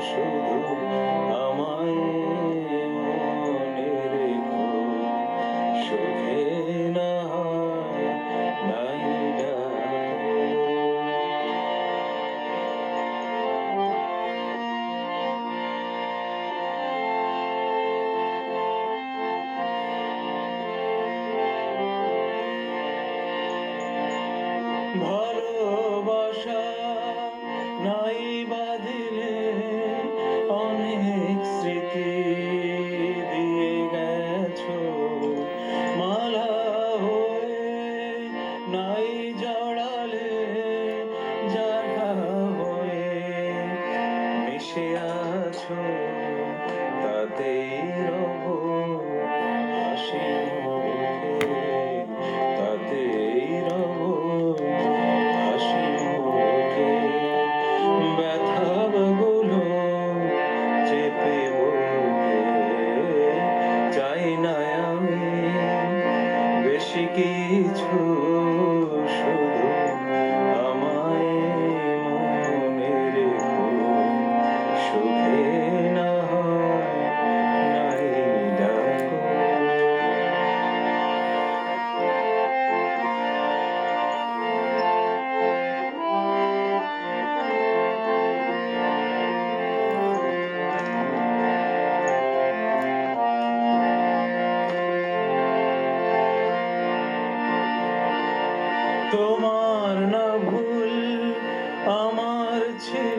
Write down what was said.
শুধু আমায় মনে রেখো, সুখে না হয় নাই ডাকো। ভালোবাসা নাই বাঁধিলে অনেক স্মৃতি দিয়ে গেছো, মালা হয়ে নাই জড়ালে জাগা হয়ে মিশে আছো, তাতেই রব হাসি মুখে, তাতেই রব হাসি মুখে। ব্যথাগুলো চেপে বুকে, চাই না আমি বেশি কিছু, শুধু আমায় মনে রেখো, সুখে না হয় নাই ডাকো। তোমার না ভুল আমার ছিল,